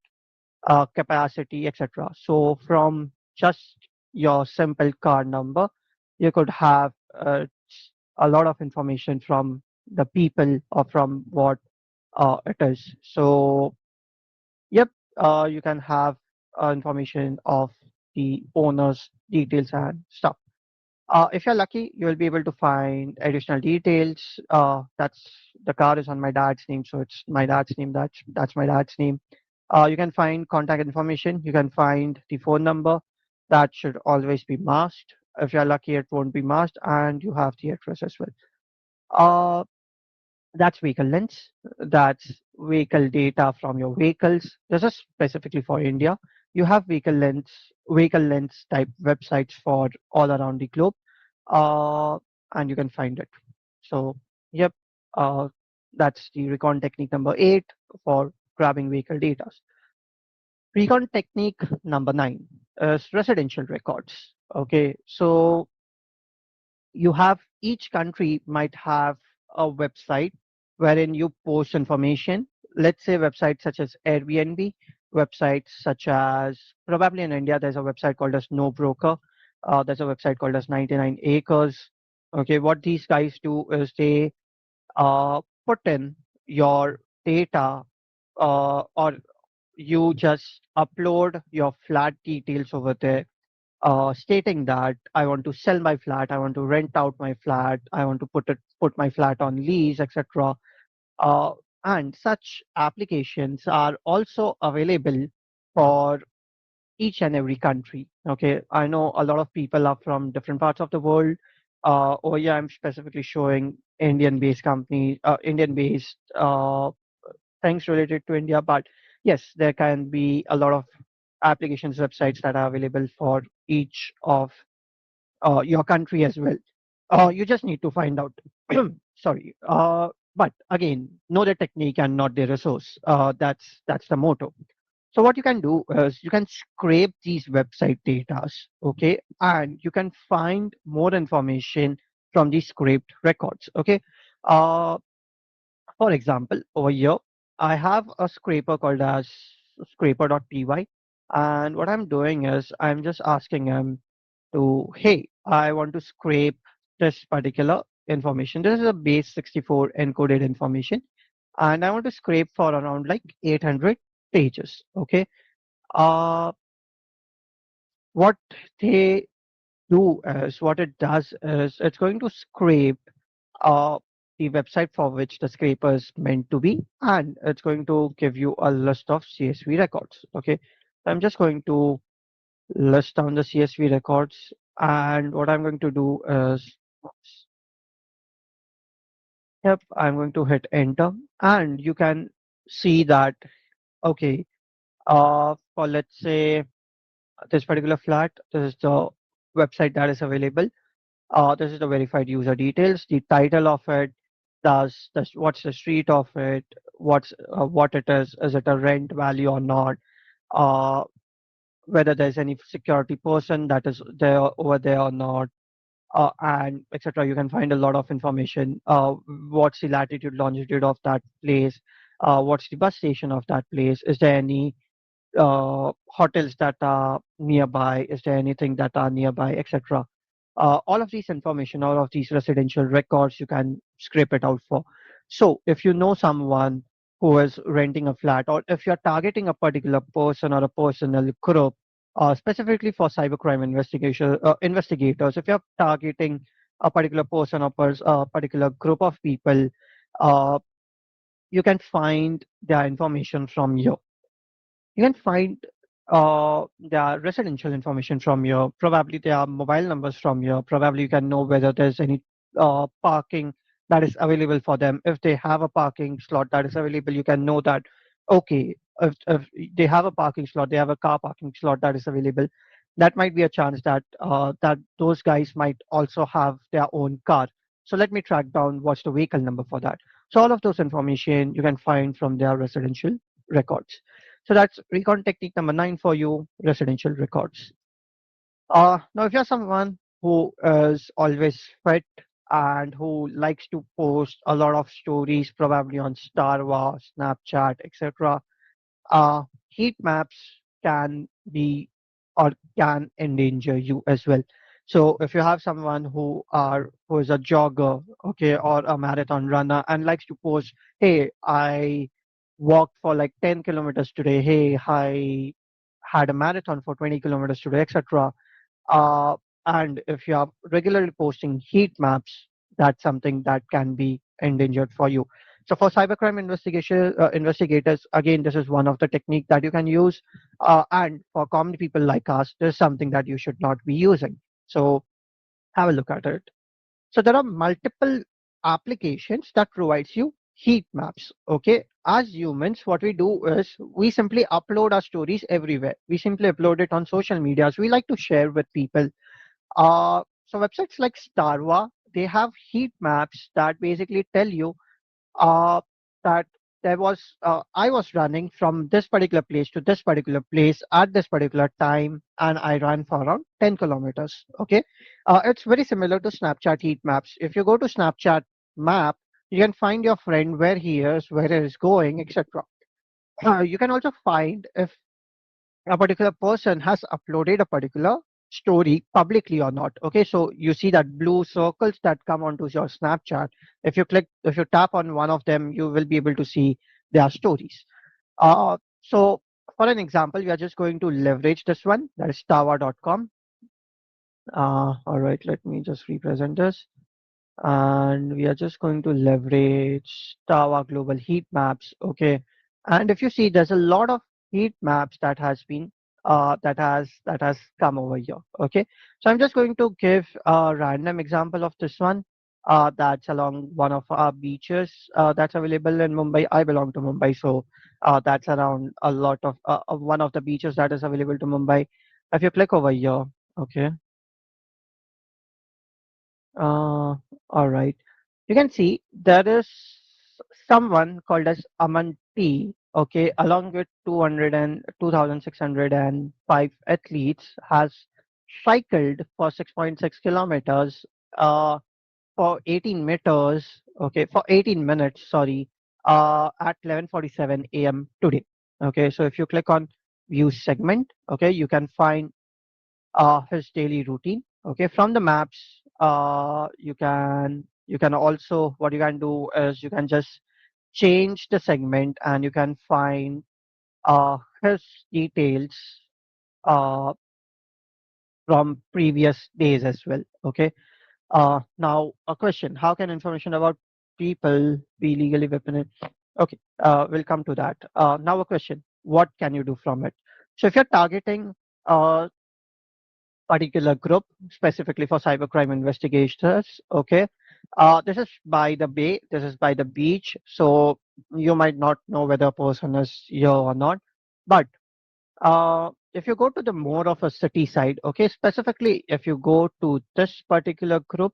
capacity, etc. So from just your simple card number, you could have a lot of information from the people or from what it is. So yep, you can have information of the owner's details and stuff. If you're lucky, you will be able to find additional details. That's the car is on my dad's name, so it's my dad's name. That's my dad's name. You can find contact information. You can find the phone number. That should always be masked. If you're lucky, it won't be masked, and you have the address as well. Uh, that's vehicle lens. That's vehicle data from your vehicles. This is specifically for India. You have vehicle lens type websites for all around the globe, uh, and you can find it. So, yep, uh, that's the Recon technique number 8 for grabbing vehicle data. Recon technique number 9 is residential records. Okay, so you have each country might have a website wherein you post information. Let's say websites such as Airbnb, websites such as, probably in India, there's a website called as No Broker. There's a website called as 99 Acres. Okay, what these guys do is they put in your data, or you just upload your flat details over there, stating that I want to sell my flat, I want to rent out my flat, I want to put my flat on lease, etc. Uh, and such applications are also available for each and every country. Okay, I know a lot of people are from different parts of the world. Oh yeah, I'm specifically showing Indian-based company, Indian-based things related to India, but yes, there can be a lot of applications websites that are available for each of your country as well. You just need to find out. Sorry. But again, know the technique and not the resource. That's the motto. So what you can do is you can scrape these website data, okay, and you can find more information from these scraped records. Okay. Uh, for example, over here, I have a scraper called as scraper.py, and what I'm doing is I'm just asking him to, hey, I want to scrape this particular information. This is a base 64 encoded information, and I want to scrape for around like 800 pages. Okay. Uh, what they do is, what it does is, it's going to scrape uh, the website for which the scraper is meant to be, and it's going to give you a list of CSV records. Okay. I'm just going to list down the CSV records, and what I'm going to do is, yep, I'm going to hit enter, and you can see that, okay, for let's say this particular flat, this is the website that is available. This is the verified user details, the title of it, what's the street of it, what it is it a rent value or not, uh, whether there's any security person that is there over there or not, and etc. You can find a lot of information. What's the latitude, longitude of that place? What's the bus station of that place? Is there any hotels that are nearby? Is there anything that are nearby, etc.? All of these information, all of these residential records, you can scrape it out for. So if you know someone who is renting a flat, or if you're targeting a particular person or a personal group, specifically for cybercrime investigation investigators, if you're targeting a particular person or a particular group of people, uh, you can find their information from here. You can find their residential information from here, probably their mobile numbers from here, probably you can know whether there's any parking that is available for them. If they have a parking slot that is available, you can know that, okay, if they have a parking slot, they have a car parking slot that is available, that might be a chance that that those guys might also have their own car. So let me track down what's the vehicle number for that. So all of those information you can find from their residential records. So that's recon technique number 9 for you, residential records. Now, if you're someone who is always fit and who likes to post a lot of stories, probably on Starwa, Snapchat, etc., uh, heat maps can be or can endanger you as well. So if you have someone who is a jogger, okay, or a marathon runner and likes to post, hey, I walked for like 10 kilometers today, hey, I had a marathon for 20 kilometers today, etc. uh, and if you are regularly posting heat maps, that's something that can be endangered for you. So for cybercrime investigators, again, this is one of the technique that you can use. And for common people like us, this is something that you should not be using. So have a look at it. So there are multiple applications that provides you heat maps. Okay, as humans, what we do is we simply upload our stories everywhere. We simply upload it on social medias. We like to share with people. So websites like Starwa, they have heat maps that basically tell you uh, that I was running from this particular place to this particular place at this particular time, and I ran for around 10 kilometers. Okay, it's very similar to Snapchat heat maps. If you go to Snapchat map, you can find your friend where he is, where he is going, etc. You can also find if a particular person has uploaded a particular story publicly or not. Okay, so you see that blue circles that come onto your Snapchat. If you tap on one of them, you will be able to see their stories. So for an example, we are just going to leverage this one, that is tawa.com. All right, let me just represent this. And we are just going to leverage Tawa global heat maps. Okay, and if you see, there's a lot of heat maps that has been that has come over here. Okay, so I'm just going to give a random example of this one. That's along one of our beaches that's available in Mumbai. I belong to Mumbai, so that's around a lot of one of the beaches that is available to Mumbai. If you click over here, okay. All right. You can see there is someone called as Aman T. Okay, along with 2,605 athletes, has cycled for 6.6 kilometers for 18 meters. Okay, for 18 minutes. Sorry, at 11:47 a.m. today. Okay, so if you click on view segment, okay, you can find his daily routine. Okay, from the maps, you can also, what you can do is you can just change the segment and you can find his details uh, from previous days as well. Okay, now a question: how can information about people be legally weaponized? Okay, we'll come to that. Now a question: what can you do from it? So if you're targeting uh, particular group specifically for cybercrime investigators. Okay, this is by the bay. This is by the beach, so you might not know whether a person is here or not. But if you go to the more of a city side, okay, specifically if you go to this particular group,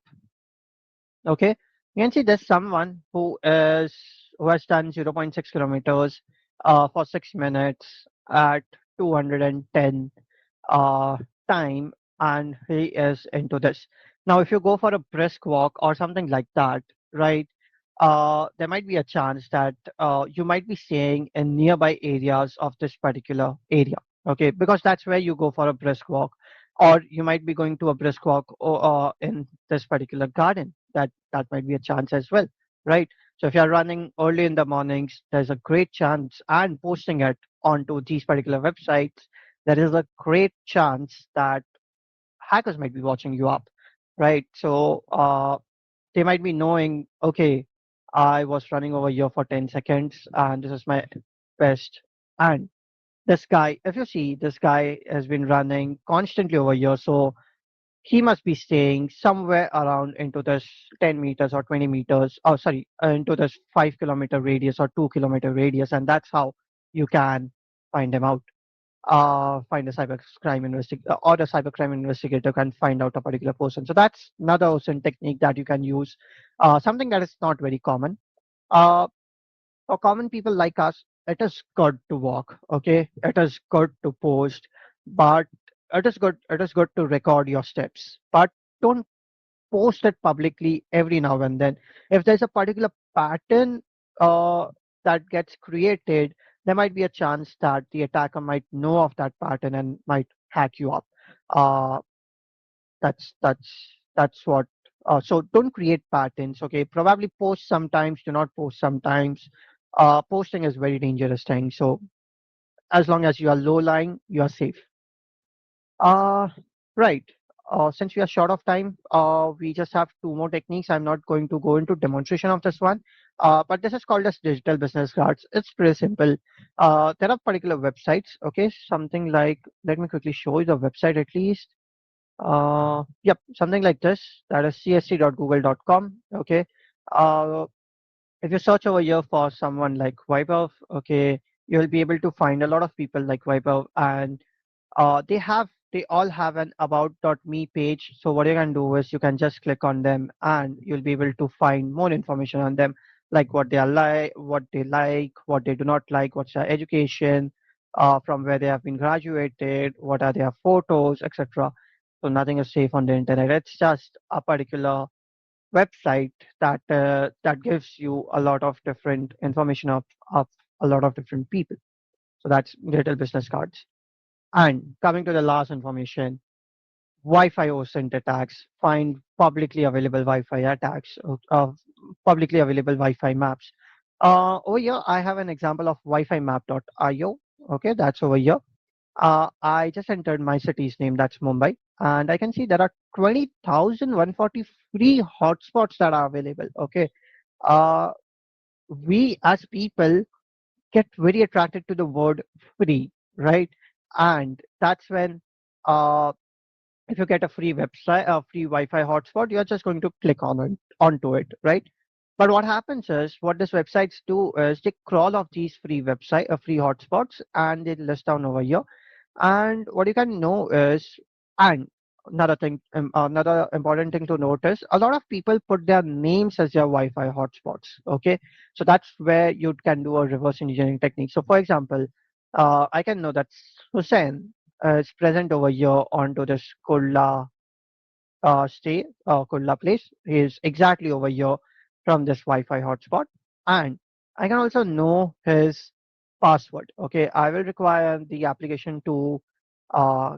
okay, you can see there's someone who has done zero point 0.6 kilometers for 6 minutes at 210 uh, time, and he is into this. Now, if you go for a brisk walk or something like that, right, there might be a chance that you might be staying in nearby areas of this particular area. Okay, because that's where you go for a brisk walk, or you might be going to a brisk walk in this particular garden. That might be a chance as well, right? So if you're running early in the mornings, there's a great chance, and posting it onto these particular websites, there is a great chance that hackers might be watching you up, right? So they might be knowing, okay, I was running over here for 10 seconds and this is my best. And this guy, if you see, this guy has been running constantly over here. So he must be staying somewhere around into this 10 meters or 20 meters, oh, sorry, into this 5 kilometer radius or 2 kilometer radius. And that's how you can find him out. Find a cybercrime investigator, or the cybercrime investigator can find out a particular person. So that's another OSINT technique that you can use. Something that is not very common. Uh, for common people like us, it is good to walk. Okay, it is good to post, but it is good to record your steps. But don't post it publicly every now and then. If there's a particular pattern uh, that gets created, there might be a chance that the attacker might know of that pattern and might hack you up. Uh, that's what. So don't create patterns. Okay, probably post sometimes. Do not post sometimes. Posting is very dangerous thing. So as long as you are low lying, you are safe. Uh, right. Since we are short of time, we just have two more techniques. I'm not going to go into demonstration of this one, but this is called as digital business cards. It's pretty simple. There are particular websites. Okay, something like, let me quickly show you the website at least. Yep, something like this. That is csc.google.com. Okay. Uh, if you search over here for someone like Vaibhav, okay, you'll be able to find a lot of people like Vaibhav, and they all have an about.me page. So what you can do is you can just click on them and you'll be able to find more information on them, like what they are like, what they do not like, what's their education, from where they have been graduated, what are their photos, etc. So nothing is safe on the internet. It's just a particular website that gives you a lot of different information of a lot of different people. So that's digital business cards. And coming to the last information, Wi-Fi OSINT attacks, find publicly available Wi-Fi attacks, publicly available Wi-Fi maps. Over here, I have an example of Wi-Fi map.io. Okay, that's over here. I just entered my city's name, that's Mumbai, and I can see there are 20,140 free hotspots that are available. Okay, uh, we as people get very attracted to the word free, right? And that's when uh, if you get a free website, a free Wi-Fi hotspot, you're just going to click on it, onto it, right? But what happens is, what these websites do is they crawl off these free hotspots, and they list down over here. And what you can know is, and another important thing to notice, a lot of people put their names as their Wi-Fi hotspots. Okay, so that's where you can do a reverse engineering technique. So, for example, I can know that Hussein is present over here onto this Kurla place. He is exactly over here from this Wi-Fi hotspot, and I can also know his password. Okay, I will require the application to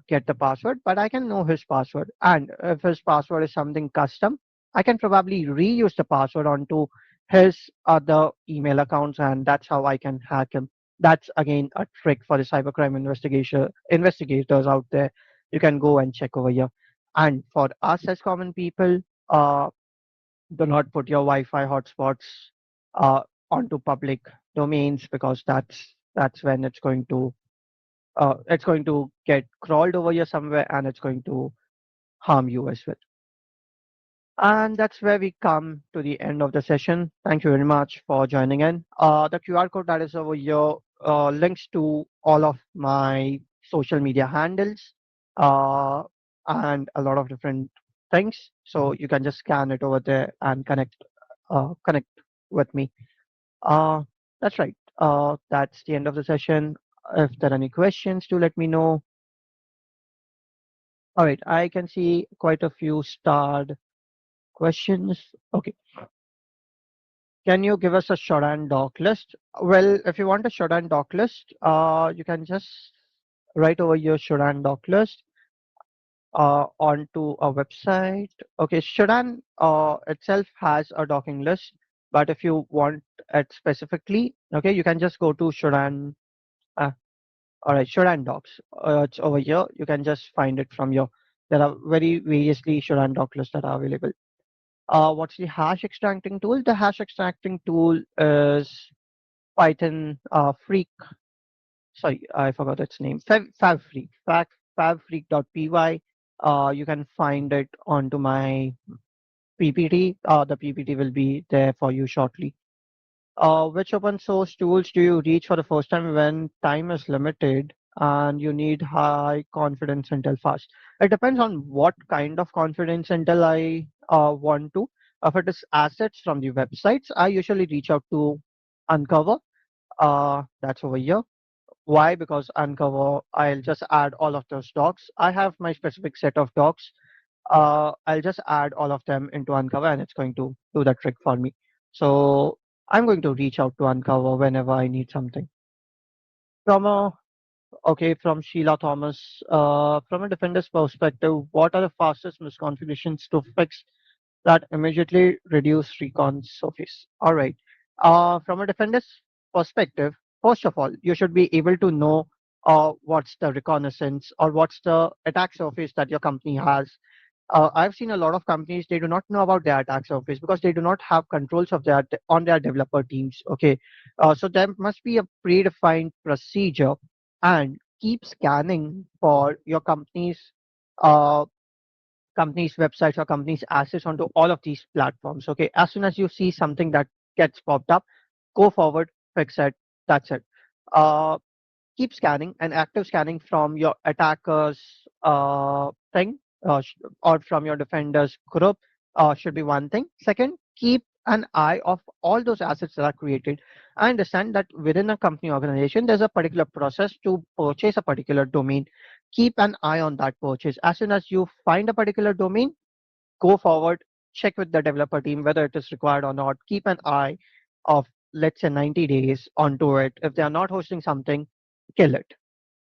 get the password, but I can know his password. And if his password is something custom, I can probably reuse the password onto his other email accounts, and that's how I can hack him. That's again a trick for the cybercrime investigation investigators out there. You can go and check over here. And for us as common people, uh, do not put your Wi-Fi hotspots uh, onto public domains, because that's when it's going to get crawled over here somewhere, and it's going to harm you as well. And that's where we come to the end of the session. Thank you very much for joining in. The QR code that is over here links to all of my social media handles uh, and a lot of different things. So you can just scan it over there and connect with me. Uh, that's right. That's the end of the session. If there are any questions, do let me know. All right, I can see quite a few starred questions. Okay. Can you give us a Shodan doc list? Well, if you want a Shodan doc list, you can just write over your Shodan doc list onto a website. Okay, Shodan itself has a docking list, but if you want it specifically, okay, you can just go to Shodan. Uh, all right, Shodan docs. It's over here. You can just find it from your. There are very variously Shodan doc lists that are available. What's the hash extracting tool? The hash extracting tool is Python Freak. Sorry, I forgot its name. FabFreak. FabFreak.py. You can find it onto my PPT. The PPT will be there for you shortly. Which open source tools do you reach for the first time when time is limited and you need high confidence intel fast? It depends on what kind of confidence intel I want to. If it is assets from the websites, I usually reach out to Uncover. That's over here. Why? Because Uncover, I'll just add all of those docs. I have my specific set of docs. I'll just add all of them into Uncover, and it's going to do the trick for me. So I'm going to reach out to Uncover whenever I need something. From a Okay, from Sheila Thomas, from a defender's perspective, what are the fastest misconfigurations to fix that immediately reduce recon surface? All right. From a defender's perspective, first of all, you should be able to know what's the reconnaissance or what's the attack surface that your company has. I've seen a lot of companies, they do not know about their attack surface because they do not have controls of their on their developer teams. Okay, so there must be a predefined procedure, and keep scanning for your uh, company's websites or company's assets onto all of these platforms. Okay, as soon as you see something that gets popped up, go forward, fix it. That's it. Uh, Keep scanning, and active scanning from your attackers thing or from your defenders group should be one thing. Second, keep an eye of all those assets that are created. I understand that within a company organization there's a particular process to purchase a particular domain. Keep an eye on that purchase. As soon as you find a particular domain, go forward, check with the developer team whether it is required or not. Keep an eye of, let's say, 90 days onto it. If they are not hosting something, kill it.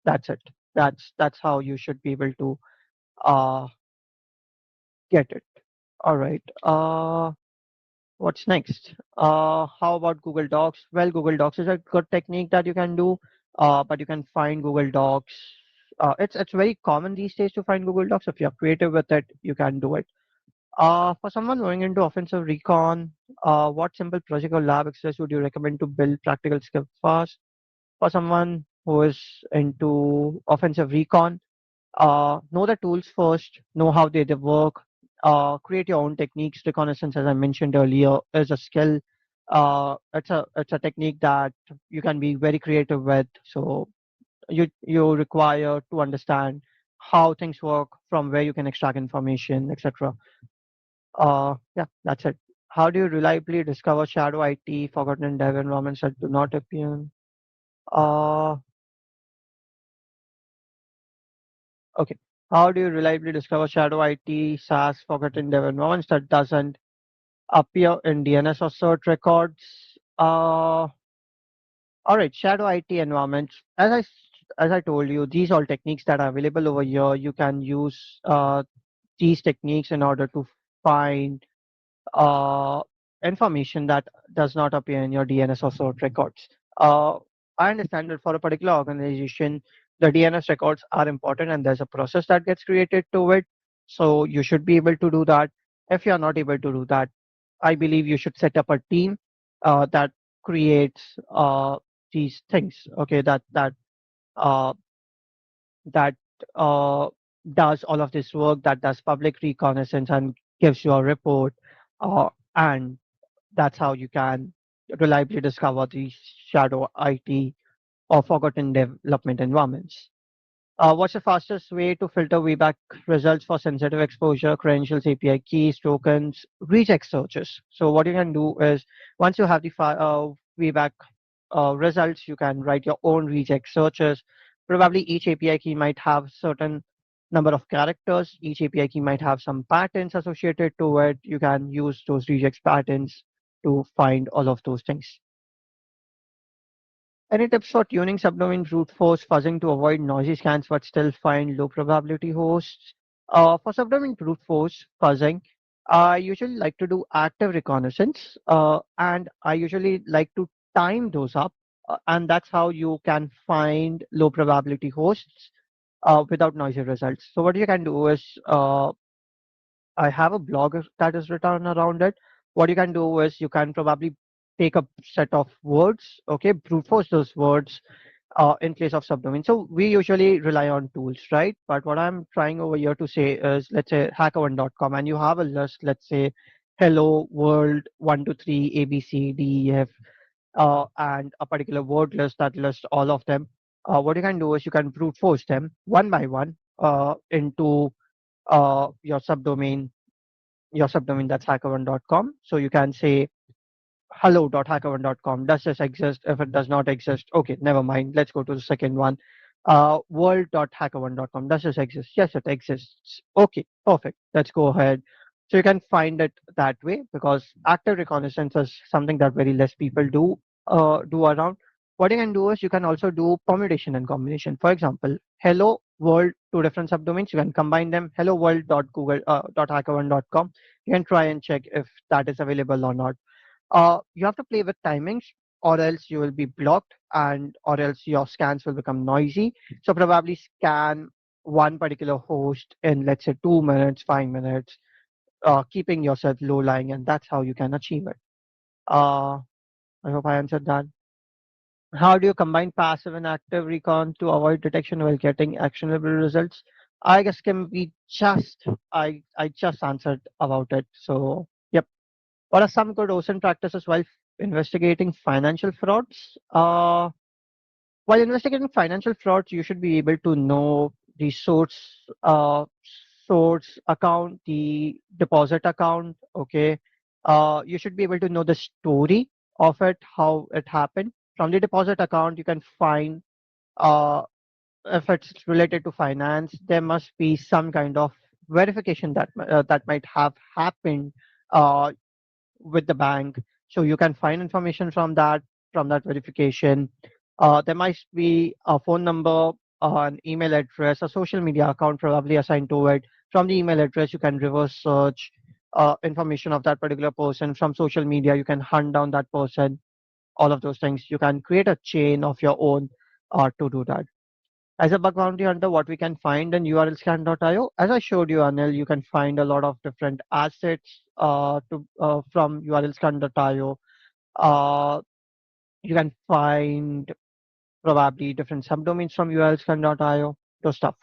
That's it. That's how you should be able to uh, get it. All right. What's next? How about Google Docs? Well, Google Docs is a good technique that you can do, but you can find Google Docs. It's very common these days to find Google Docs. If you're creative with it, you can do it. For someone going into offensive recon, what simple project or lab exercise would you recommend to build practical skills fast? For someone who is into offensive recon, know the tools first, know how they work, create your own techniques. Reconnaissance, as I mentioned earlier, is a skill. It's a technique that you can be very creative with. So you require to understand how things work, from where you can extract information, etc. Yeah, that's it. How do you reliably discover shadow IT, forgotten dev environments that do not appear? Uh, okay. How do you reliably discover shadow IT, SaaS, forgotten dev environments that doesn't appear in DNS or cert records? All right, shadow IT environments. As I told you, these all techniques that are available over here. You can use these techniques in order to find uh, information that does not appear in your DNS or sort records. I understand that for a particular organization, the DNS records are important and there's a process that gets created to it. So you should be able to do that. If you're not able to do that, I believe you should set up a team that creates these things. Okay, uh, that uh, does all of this work, that does public reconnaissance and gives you a report, and that's how you can reliably discover these shadow IT or forgotten development environments. What's the fastest way to filter VBAC results for sensitive exposure, credentials, API keys, tokens, regex searches? So what you can do is once you have the VBAC results, you can write your own regex searches. Probably each API key might have certain number of characters. Each API key might have some patterns associated to it. You can use those regex patterns to find all of those things. Any tips for tuning subdomain brute force fuzzing to avoid noisy scans but still find low probability hosts? For subdomain brute force fuzzing, I usually like to do active reconnaissance, and I usually like to time those up, and that's how you can find low probability hosts without noisy results. So what you can do is I have a blog that is written around it. What you can do is you can probably take a set of words, okay, brute force those words in place of subdomain. So we usually rely on tools, right? But what I'm trying over here to say is, let's say hackerone.com, and you have a list, let's say hello world 1 to 3 ABCDEF, and a particular word list that lists all of them. What you can do is you can brute force them one by one into your subdomain, that's hackerone.com. So you can say hello.hackerone.com. Does this exist? If it does not exist, okay, never mind. Let's go to the second one. World.hackerone.com. Does this exist? Yes, it exists. Okay, perfect. Let's go ahead. So you can find it that way because active reconnaissance is something that very less people do around. What you can do is you can also do permutation and combination. For example, hello world, two different subdomains. You can combine them. Hello world.google.hackerone.com. You can try and check if that is available or not. You have to play with timings, or else you will be blocked, and or else your scans will become noisy. So probably scan one particular host in, let's say, 2 minutes, 5 minutes, keeping yourself low lying, and that's how you can achieve it. uh, I hope I answered that. How do you combine passive and active recon to avoid detection while getting actionable results? I guess can we just I just answered about it. So yep. What are some good OSINT practices while investigating financial frauds? While investigating financial frauds, you should be able to know the source account, the deposit account. Okay, you should be able to know the story of it, how it happened. From the deposit account, you can find uh, if it's related to finance, there must be some kind of verification that might have happened uh, with the bank. So you can find information from that verification. There might be a phone number an email address, a social media account probably assigned to it. From the email address, you can reverse search information of that particular person. From social media, you can hunt down that person. All of those things. You can create a chain of your own to do that. As a bug bounty hunter, what we can find in urlscan.io, as I showed you, Anil, you can find a lot of different assets from urlscan.io. Uh, you can find probably different subdomains from urlscan.io, those stuff.